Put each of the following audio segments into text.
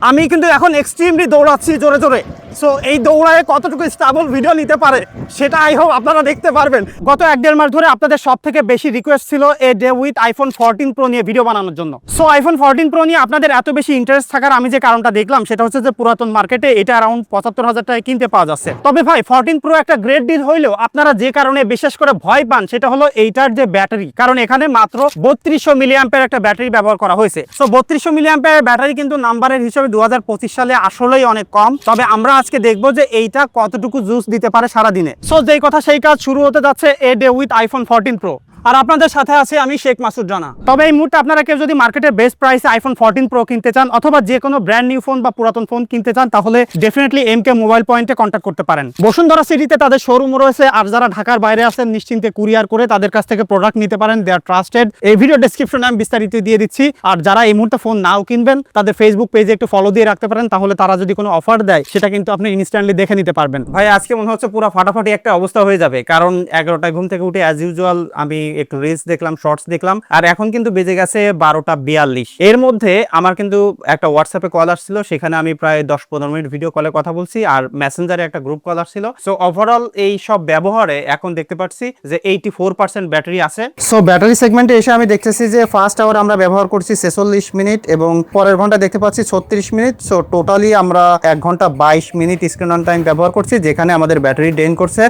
আমি কিন্তু এখন এক্সট্রিমলি দৌড়াচ্ছি জোরে জোরে। সো এই দৌড়ায় কতটুকু স্টেবল ভিডিও নিতে পারে সেটা আই হোপ আপনারা দেখতে পারবেন। গত 1-1.5 মাস ধরে আপনাদের সব থেকে বেশি রিকোয়েস্ট ছিল এ ডে উইথ আইফোন 14 প্রো নিয়ে ভিডিও বানানোর জন্য। সো আইফোন 14 প্রো নিয়ে আপনাদের এত বেশি ইন্টারেস্ট থাকার আমি যে কারণটা দেখলাম সেটা হচ্ছে যে পুরাতন মার্কেটে এটা অ্যারাউন্ড 75,000 টাকায় কিনতে পাওয়া যাচ্ছে। তবে ভাই 14 প্রো একটা গ্রেট ডিল হইলেও আপনারা যে কারণে বিশেষ করে ভয় পান সেটা হলো এইটার যে ব্যাটারি, কারণ এখানে মাত্র 3200 মিলি অ্যাম্পিয়ার একটা ব্যাটারি ব্যবহার করা হয়েছে। সো 3200 মিলি অ্যাম্পিয়ার ব্যাটারি কিন্তু নাম্বারের হিসেবে 2025 সালে আসলেই অনেক কম। তবে আমরা আজকে দেখবো যে এইটা কতটুকু জুস দিতে পারে সারা দিনে। সো যেই কথা সেই কাজ শুরু হতে যাচ্ছে a day with iPhone 14 pro. আর আপনাদের সাথে আছে আমি শেখ মাসুদ রানা। তবে এই মুহূর্তে আপনারা কেউ যদি মার্কেটের বেস্ট প্রাইসে আইফোন 14 প্রো কিনতে চান অথবা যে কোনো ব্র্যান্ড নিউ ফোন বা পুরাতন ফোন কিনতে চান তাহলে ডেফিনেটলি এমকে মোবাইল পয়েন্টে কন্ট্যাক্ট করতে পারেন। বসুন্ধরা সিটিতে তাদের শোরুম রয়েছে, আর যারা ঢাকার বাইরে আছেন নিশ্চিন্তে কুরিয়ার করে তাদের কাছ থেকে প্রোডাক্ট নিতে পারেন। দে আর ট্রাস্টেড। এই ভিডিও ডেসক্রিপশনে আমি বিস্তারিত দিয়ে দিচ্ছি। আর যারা এই মুহূর্তে ফোন নাও কিনবেন তাদের ফেসবুক পেজে একটু ফলো দিয়ে রাখতে পারেন, তাহলে তারা যদি কোনো অফার দেয় সেটা কিন্তু আপনি ইনস্ট্যান্টলি দেখে নিতে পারবেন। ভাই আজকে মনে হচ্ছে পুরো ফাটাফাটি একটা অবস্থা হয়ে যাবে, কারণ 11টায় ঘুম থেকে উঠে অ্যাজ ইউজুয়াল আমি একটু রিলস দেখলাম, শর্টস দেখলাম, আর এখন কিন্তু বেজে গেছে 12টা 42। এর মধ্যে আমার কিন্তু একটা হোয়াটসঅ্যাপে কল আসছিল, সেখানে আমি প্রায় 10-15 মিনিট ভিডিও কলে কথা বলছি, আর মেসেঞ্জারে একটা গ্রুপ কল আসছিল। সো ওভারঅল এই সব ব্যবহারে এখন দেখতে পাচ্ছি যে 84% ব্যাটারি আছে। সো ব্যাটারি সেগমেন্টে এসে আমি দেখতেছি যে ফার্স্ট আওয়ার আমরা ব্যবহার করছি 46 মিনিট এবং পরের ঘন্টা দেখতে পাচ্ছি 36 মিনিট। সো টোটালি আমরা 1 ঘন্টা 22 মিনিট স্ক্রিন অন টাইম ব্যবহার করছি, যেখানে আমাদের ব্যাটারি ড্রেন করছে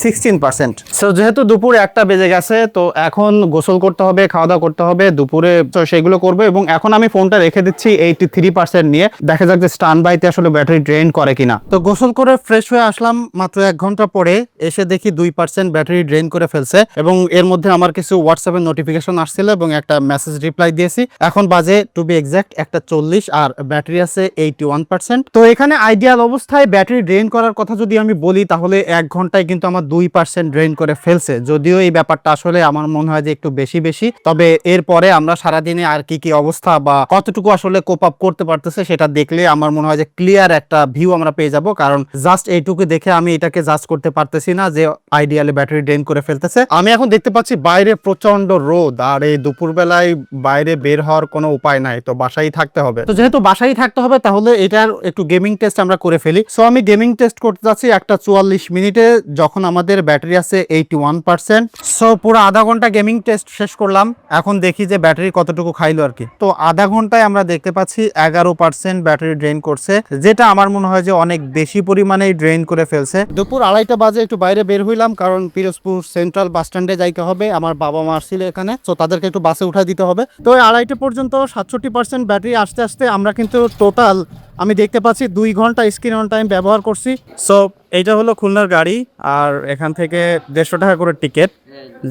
16%। সো যেহেতু দুপুর 1টা বেজে গেছে, তো এখন গোসল করতে হবে, খাওয়া দাওয়া করতে হবে দুপুরে, তো সেগুলো করবো। এবং এখন আমি ফোনটা রেখে দিচ্ছি 83% নিয়ে, দেখা যাক যে স্টান বাইতে আসলে ব্যাটারি ড্রেন করে কিনা। তো গোসল করে ফ্রেশ হয়ে আসলাম মাত্র 1 ঘন্টা পরে, এসে দেখি 2% ব্যাটারি ড্রেন করে ফেলছে। এবং এর মধ্যে আমার কিছু হোয়াটসঅ্যাপের নোটিফিকেশন আসছিল এবং একটা মেসেজ রিপ্লাই দিয়েছি। এখন বাজে টু বি এক্সাক্ট 1:40 আর ব্যাটারি আছে 81%। তো এখানে আইডিয়াল অবস্থায় ব্যাটারি ড্রেন করার কথা যদি আমি বলি তাহলে 1 ঘন্টায় কিন্তু আমার 2% ড্রেন করে ফেলছে। যদিও এই ব্যাপারটা আসলে আমার মনে হয় যে একটু বেশি, তবে এরপরে আমরা সারাদিনে আর কি অবস্থা বা কতটুকু আসলে কোপ আপ করতে পারতেছে সেটা দেখলে আমার মনে হয় যে ক্লিয়ার একটা ভিউ আমরা পেয়ে যাব। কারণ জাস্ট এইটুকু দেখে আমি এটাকে জাজ করতে পারতেছি না যে আইডিয়ালি ব্যাটারি ড্রেন করে ফেলতেছে। আমি এখন দেখতে পাচ্ছি বাইরে প্রচন্ড রোদ, আর এই দুপুরবেলায় বাইরে বের হওয়ার কোনো উপায় নাই, তো বাসায় থাকতে হবে। তো যেহেতু বাসায় থাকতে হবে তাহলে এটার একটু গেমিং টেস্ট আমরা করে ফেলি। সো আমি গেমিং টেস্ট করতে যাচ্ছি 1:44 মিনিটে, যখন আমাদের ব্যাটারি আছে 81%। সো পুরো আধা ঘন্টা গেমিং টেস্ট শেষ করলাম, এখন দেখি যে ব্যাটারি কতটুকু খাইলো আর কি। তো আধা ঘন্টায় আমরা দেখতে পাচ্ছি 11% ব্যাটারি ড্রেন করছে, যেটা আমার মনে হয় যে অনেক বেশি পরিমাণেই ড্রেন করে ফেলছে। দুপুর 2:30 বাজে একটু বাইরে বের হইলাম, কারণ পিরোজপুর সেন্ট্রাল বাস স্ট্যান্ডে যাইতে হবে। আমার বাবা মা আসছিল এখানে, তো তাদেরকে একটু বাসে উঠাই দিতে হবে। তো 2:30 পর্যন্ত 67% ব্যাটারি আসতে আসতে আমরা কিন্তু টোটাল আমি দেখতে পাচ্ছি 2 ঘন্টা স্ক্রিন অন টাইম ব্যবহার করছি। সো এইটা হলো খুলনার গাড়ি, আর এখান থেকে 150 টাকা করে টিকিট।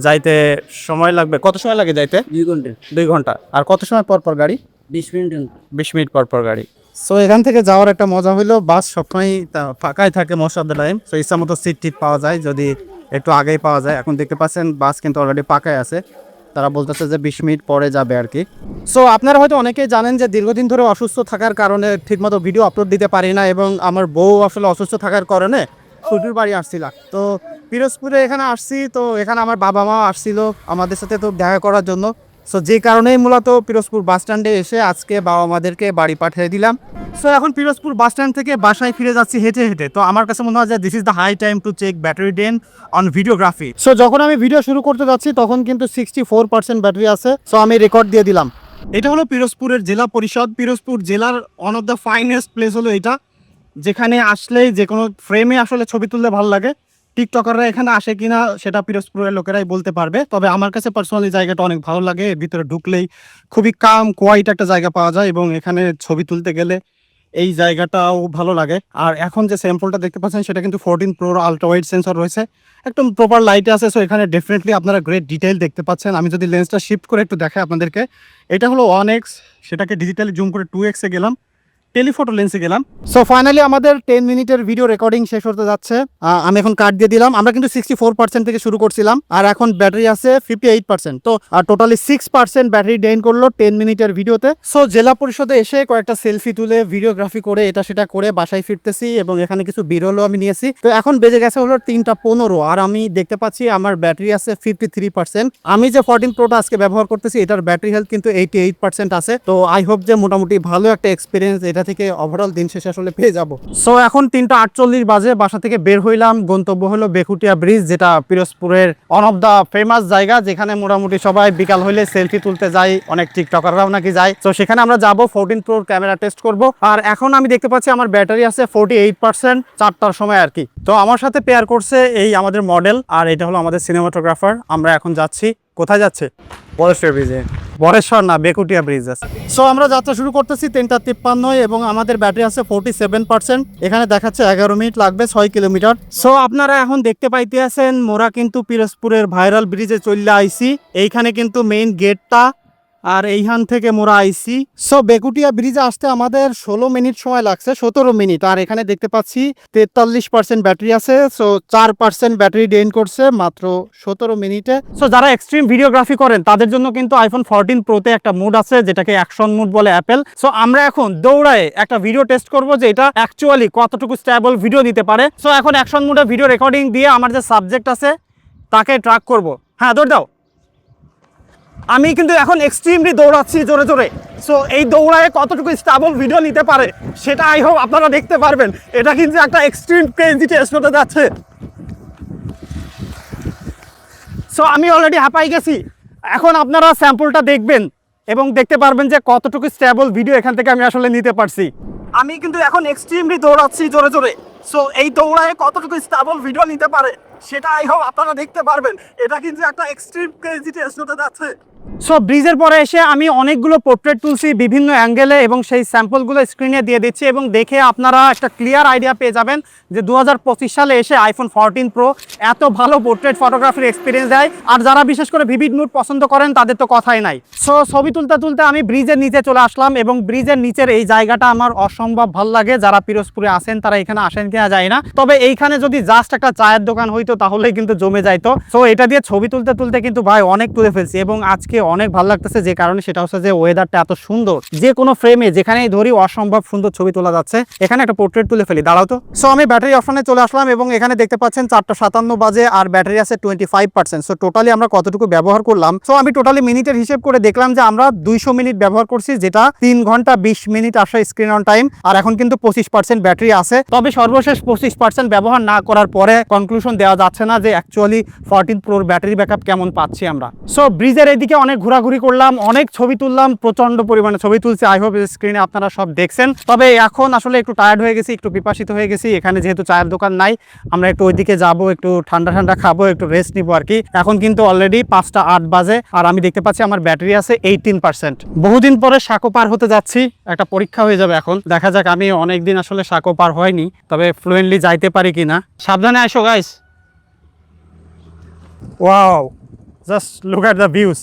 যাইতে সময় লাগবে, কত সময় লাগে যাইতে? 2 ঘন্টা। আর কত সময় পর পর গাড়ি? 20 মিনিট পর গাড়ি। সো এখান থেকে যাওয়ার একটা মজা হলো, বাস সবসময় ফাঁকাই থাকে most of the time. So ইচ্ছা মতো সিট টিট পাওয়া যায় যদি একটু আগেই পাওয়া যায়। এখন দেখতে পাচ্ছেন বাস কিন্তু অলরেডি পাকায় আছে, তারা বলতেছে যে 20 মিনিট পরে যাবে আর কি। সো আপনারা হয়তো অনেকেই জানেন যে দীর্ঘদিন ধরে অসুস্থ থাকার কারণে ঠিকমতো ভিডিও আপলোড দিতে পারি না, এবং আমার বউ আসলে অসুস্থ থাকার কারণে শ্বশুর বাড়ি আসছিলাম। তো পিরোজপুরে এখানে আসছি, তো এখানে আমার বাবা মা আসছিল আমাদের সাথে তো দেখা করার জন্য। সো যে কারণেই মূলত পিরোজপুর বাস স্ট্যান্ডে এসে আজকে বাবা মাদেরকে বাড়ি পাঠিয়ে দিলাম। সো এখন পিরোজপুর বাস স্ট্যান্ড থেকে বাসায় ফিরে যাচ্ছি হেঁটে হেঁটে। তো আমার কাছে মনে হয় যে this is the high time to check battery drain on videography. So যখন আমি ভিডিও শুরু করতে যাচ্ছি তখন কিন্তু 64% ব্যাটারি আছে। সো আমি রেকর্ড দিয়ে দিলাম। এটা হলো পিরোজপুরের জেলা পরিষদ। পিরোজপুর জেলার one of the finest place হলো এটা, যেখানে আসলেই যে কোনো ফ্রেমে আসলে ছবি তুললে ভালো লাগে। টিকটকাররা এখানে আসে কিনা সেটা পিরোজপুরের লোকেরাই বলতে পারবে, তবে আমার কাছে পার্সোনালি জায়গাটা অনেক ভালো লাগে। এর ভিতরে ঢুকলেই খুবই কাম কোয়াইট একটা জায়গা পাওয়া যায়, এবং এখানে ছবি তুলতে গেলে এই জায়গাটাও ভালো লাগে। আর এখন যে স্যাম্পলটা দেখতে পাচ্ছেন সেটা কিন্তু 14 প্রো আলট্রা ওয়াইড সেন্সর রয়েছে, একদম প্রপার লাইটে আছে। সো এখানে ডেফিনেটলি আপনারা গ্রেট ডিটেইল দেখতে পাচ্ছেন। আমি যদি লেন্সটা শিফট করে একটু দেখাই আপনাদেরকে, এটা হলো 1x, সেটাকে ডিজিটালি জুম করে 2x-এ গেলাম, টেলিফটো লেন্সে গেলাম। সো ফাইনালি আমাদের 10 মিনিটের ভিডিও রেকর্ডিং শেষ হতে যাচ্ছে। আমি এখন কাট দিয়ে দিলাম। আমরা কিন্তু 64% থেকে শুরু করছিলাম, আর এখন ব্যাটারি আছে 58%। তো টোটালি 6% ব্যাটারি ড্রেন করলো 10 মিনিটের ভিডিওতে। সো জেলা পরিষদে এসে কয়েকটা সেলফি তুলে ভিডিওগ্রাফি করে এটা সেটা করে বাসায় ফিরতেছি, এবং এখানে কিছু বিরলও আমি নিয়েছি। তো এখন বেজে গেছে হলো 3:15, আর আমি দেখতে পাচ্ছি আমার ব্যাটারি আছে 53%। আমি যে 14 প্রোটা আজকে ব্যবহার করতেছি এটার ব্যাটারি হেলথ কিন্তু 88% আছে। তো আই হোপ যে মোটামুটি ভালো একটা এক্সপিরিয়েন্স এটা থেকে ওভারঅল দিন শেষে আসলে পেয়ে যাব। সো এখন 3:48 বাজে, বাসা থেকে বের হইলাম। গন্তব্য হলো বেকুটিয়া ব্রিজ, যেটা পিরোজপুরের ওয়ান অফ দ্য ফেমাস জায়গা, যেখানে মোটামুটি সবাই বিকাল হইলে সেলফি তুলতে যায়, অনেক টিকটকাররাও নাকি যায়। তো সেখানে আমরা যাব 14 প্রোর ক্যামেরা টেস্ট করব। আর এখন আমি দেখতে পাচ্ছি আমার ব্যাটারি আছে 48%, 4টার সময় আর কি। তো আমার সাথে পেয়ার করছে এই আমাদের মডেল, আর এটা হলো আমাদের সিনেমাটোগ্রাফার। আমরা এখন যাচ্ছি, কোথায় যাচ্ছে? বরেশ্বর ব্রিজে। বরেশ্বর না, বেকুটিয়া ব্রিজ আছে। সো আমরা যাত্রা শুরু করতেছি 3:53 এবং আমাদের ব্যাটারি আছে 47%। এখানে দেখাচ্ছে 11 মিনিট লাগবে 6 কিলোমিটার। সো আপনারা এখন দেখতে পাইতে আছেন মোরা কিন্তু পিরোজপুরের ভাইরাল ব্রিজে চলে আইছি। এইখানে কিন্তু মেইন গেটটা, আর এইখান থেকে মোরা আইছি। সো বেকুটিয়া ব্রিজে আসতে আমাদের 16 মিনিট সময় লাগছে, 17 মিনিট। আর এখানে দেখতে পাচ্ছি 43% ব্যাটারি আছে। সো 4% ব্যাটারি ড্রেন করছে মাত্র 17 মিনিটে। সো যারা এক্সট্রিম ভিডিওগ্রাফি করেন তাদের জন্য কিন্তু আইফোন 14 প্রোতে একটা মুড আছে, যেটাকে অ্যাকশন মুড বলে অ্যাপেল। সো আমরা এখন দৌড়ায় একটা ভিডিও টেস্ট করব যে এটা অ্যাকচুয়ালি কতটুকু স্টেবল ভিডিও দিতে পারে। সো এখন অ্যাকশন মুডে ভিডিও রেকর্ডিং দিয়ে আমার যে সাবজেক্ট আছে তাকে ট্র্যাক করব। হ্যাঁ, দৌড় দাও। আমি কিন্তু এখন এক্সট্রিমলি দৌড়াচ্ছি জোরে জোরে। সো এই দৌড়ায় কতটুকু স্টেবল ভিডিও নিতে পারে সেটা আই হোপ আপনারা দেখতে পারবেন। এটা কিন্তু একটা এক্সট্রিম ক্রেজি টেস্ট হতে যাচ্ছে। সো আমি অলরেডি হাঁপাই গেছি। এখন আপনারা স্যাম্পলটা দেখবেন এবং দেখতে পারবেন যে কতটুকু স্টেবল ভিডিও এখান থেকে আমি আসলে নিতে পারছি। আমি কিন্তু এখন এক্সট্রিমলি দৌড়াচ্ছি জোরে জোরে। সো এই দৌড়ায় কতটুকু স্টেবল ভিডিও নিতে পারে সেটা আই হোপ আপনারা দেখতে পারবেন। এটা কিন্তু একটা এক্সট্রিম ক্রেজি টেস্ট হতে যাচ্ছে। সো ব্রিজের পরে এসে আমি অনেকগুলো পোর্ট্রেট তুলছি বিভিন্ন অ্যাঙ্গেলে এবং সেই স্যাম্পলগুলো স্ক্রিনে দিয়ে দিচ্ছি এবং দেখে আপনারা একটা ক্লিয়ার আইডিয়া পেয়ে যাবেন যে 2025 সালে এসে আইফোন 14 প্রো এত ভালো পোর্ট্রেট ফটোগ্রাফির এক্সপিরিয়েন্স দেয়। আর যারা বিশেষ করে ভিভিড মুড পছন্দ করেন তাদের তো কথাই নাই। সো ছবি তুলতে তুলতে আমি ব্রিজের নিচে চলে আসলাম এবং ব্রিজের নিচের এই জায়গাটা আমার অসম্ভব ভালো লাগে। যারা পিরোজপুরে আসেন তারা এখানে আসেন কিনা যায় না, তবে এইখানে যদি জাস্ট একটা চায়ের দোকান হইতো তাহলেই কিন্তু জমে যাইতো। সো এটা দিয়ে ছবি তুলতে তুলতে কিন্তু ভাই অনেক তুলে ফেলছি এবং আজকে অনেক ভালো লাগতেছে। যে কারণে সেটা হচ্ছে যে ওয়েদারটা এত সুন্দর, যে কোনো ফ্রেমে যেখানেই ধরি অসম্ভব সুন্দর ছবি তোলা যাচ্ছে। এখানে একটা পোর্ট্রেট তুলে ফেলি, দাঁড়াও তো। সো আমি ব্যাটারি অপশনে চলে আসলাম এবং এখানে দেখতে পাচ্ছেন 4:57 বাজে আর ব্যাটারি আছে 25%। সো টোটালি আমরা কতটুকু ব্যবহার করলাম? সো আমি টোটালি মিনিটের হিসেব করে দেখলাম যে আমরা 200 মিনিট ব্যবহার করছি, যেটা 3 ঘন্টা 20 মিনিট আসে স্ক্রিন অন টাইম। আর এখন কিন্তু 25% ব্যাটারি আছে। তবে সর্বশেষ 25% ব্যবহার না করার পরে কনক্লুশন দেওয়া যাচ্ছে না যে অ্যাকচুয়ালি 14 প্রোর ব্যাটারি ব্যাকআপ কেমন পাচ্ছি আমরা। সো ব্রিজের এদিকে অনেক ঘোরাঘুরি করলাম, অনেক ছবি তুললাম, প্রচন্ড পরিমাণে ছবি তুলছি। আই হোপ স্ক্রিনে আপনারা সব দেখছেন। তবে এখন আসলে একটু টায়ার্ড হয়ে গেছি, একটু পিপাসিত হয়ে গেছি। এখানে যেহেতু চায়ের দোকান নাই, আমরা একটু ওইদিকে যাব, একটু ঠান্ডা ঠান্ডা খাবো, একটু রেস্ট নিবো আর কি। এখন কিন্তু অলরেডি 5:08 বাজে আর আমি দেখতে পাচ্ছি আমার ব্যাটারি আছে 18%। বহুদিন পরে সাঁকো পার হতে যাচ্ছি, একটা পরীক্ষা হয়ে যাবে এখন। দেখা যাক, আমি অনেকদিন আসলে সাঁকো পার হয়নি, তবে ফ্লুয়েন্টলি যাইতে পারি কিনা। সাবধানে আসো guys. Wow, just look at the views.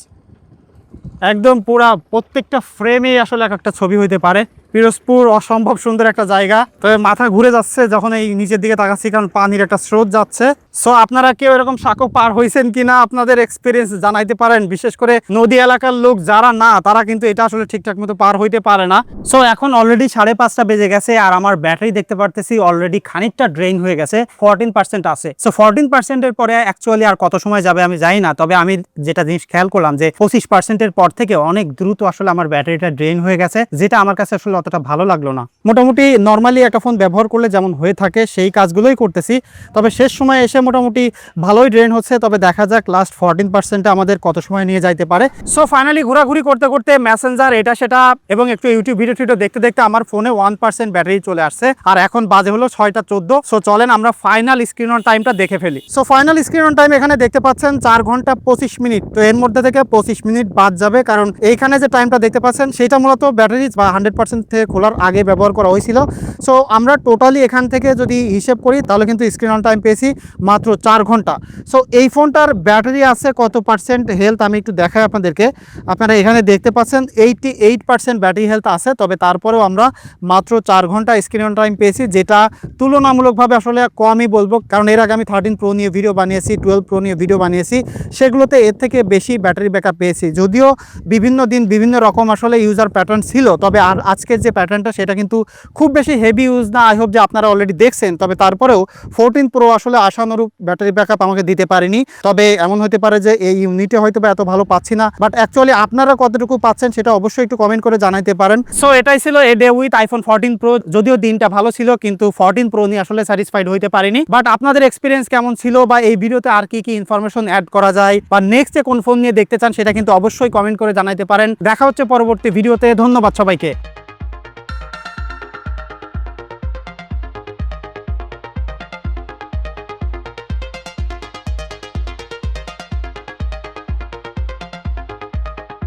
একদম পুরা প্রত্যেকটা ফ্রেমে আসলে এক একটা ছবি হইতে পারে। পিরোজপুর অসম্ভব সুন্দর একটা জায়গা, তবে মাথা ঘুরে যাচ্ছে যখন এই নিচের দিকে তাকাচ্ছি, কারণ পানির একটা স্রোত যাচ্ছে। সো আপনারা কেউ এরকম সাঁকো পার হয়েছেন কিনা আপনাদের এক্সপিরিয়েন্স জানাইতে পারেন। বিশেষ করে নদী এলাকার লোক যারা না, তারা কিন্তু এটা আসলে ঠিকঠাক মতো পার হইতে পারে না। সো এখন অলরেডি 5:30 বেজে গেছে আর আমার ব্যাটারি দেখতে পারতেছি অলরেডি খানিকটা ড্রেন হয়ে গেছে, 14% আছে। সো 14%-এর পরে অ্যাকচুয়ালি আর কত সময় যাবে আমি জানি না, তবে আমি যেটা জিনিস খেয়াল করলাম যে 25%-এর পর থেকে অনেক দ্রুত আসলে আমার ব্যাটারিটা ড্রেন হয়ে গেছে, যেটা আমার কাছে আসলে অতটা ভালো লাগলো না। মোটামুটি নর্মালি একটা ফোন ব্যবহার করলে যেমন হয়ে থাকে সেই কাজগুলোই করতেছি, তবে শেষ সময় এসে মোটামুটি ভালোই ড্রেন হচ্ছে। তবে দেখা যাক লাস্ট 14%-এ আমাদের কত সময় নিয়ে যাইতে পারে। সো ফাইনালি ঘোরাঘুরি করতে করতে মেসেঞ্জার এটা সেটা এবং একটু ইউটিউব ভিডিও দেখতে দেখতে আমার ফোনে 1% ব্যাটারি চলে আসছে আর এখন বাজে হলো 6:14। সো চলেন আমরা ফাইনাল স্ক্রিন অন টাইমটা দেখে ফেলি। So final screen on time এখানে দেখতে পাচ্ছেন 4 ঘন্টা 25 মিনিট। তো এর মধ্যে থেকে 25 মিনিট বাদ যাবে, কারণ এইখানে যে টাইমটা দেখতে পাচ্ছেন সেটা মূলত ব্যাটারি বা 100% থেকে খোলার আগে ব্যবহার করা হয়েছিল। সো আমরা টোটালি এখান থেকে যদি হিসেব করি তাহলে কিন্তু স্ক্রিন অন টাইম পেয়েছি মাত্র 4 ঘন্টা। সো এই ফোনটার ব্যাটারি আছে কত পার্সেন্ট হেলথ আমি একটু দেখাই আপনাদেরকে। আপনারা এখানে দেখতে পাচ্ছেন 88% ব্যাটারি হেলথ আছে, তবে তারপরেও আমরা মাত্র 4 ঘন্টা স্ক্রিন অন টাইম পেয়েছি, যেটা তুলনামূলকভাবে আসলে কমই বলবো, কারণ এর আগে আমি 13 প্রো নিয়ে ভিডিও বানিয়েছি, 12 প্রো নিয়ে ভিডিও বানিয়েছি, সেগুলোতে এর থেকে বেশি ব্যাটারি ব্যাকআপ পেয়েছি। যদিও বিভিন্ন দিন বিভিন্ন রকম আসলে ইউজার প্যাটার্ন ছিল, তবে আর আজকে যে প্যাটার্নটা সেটা কিন্তু খুব বেশি হেভি ইউজ না। আই হোপ যে আপনারা অলরেডি দেখছেন, তবে তারপরেও 14 প্রো আসলে আশানুরূপ ব্যাটারি ব্যাকআপ আমাকে দিতে পারেনি। তবে এমন হতে পারে যে এই ইউনিটে হয়তো বা এত ভালো পাচ্ছি না, বাট অ্যাকচুয়ালি আপনারা কতটুকু পাচ্ছেন সেটা অবশ্যই একটু কমেন্ট করে জানাতে পারেন। সো এটাই ছিল এ ডে উইথ আইফোন 14 প্রো। যদিও দিনটা ভালো ছিল, কিন্তু 14 প্রো নিয়ে আসলে স্যাটিসফাইড হইতে পারিনি। বাট আপনাদের এক্সপিরিয়েন্স কেমন ছিল, বা এই ভিডিওতে আর কি কি ইনফরমেশন অ্যাড করা যায়, বা নেক্সটে কোন ফোন নিয়ে দেখতে চান, সেটা কিন্তু অবশ্যই কমেন্ট করে জানাতে পারেন। দেখা হচ্ছে পরবর্তী ভিডিওতে। ধন্যবাদ সবাইকে।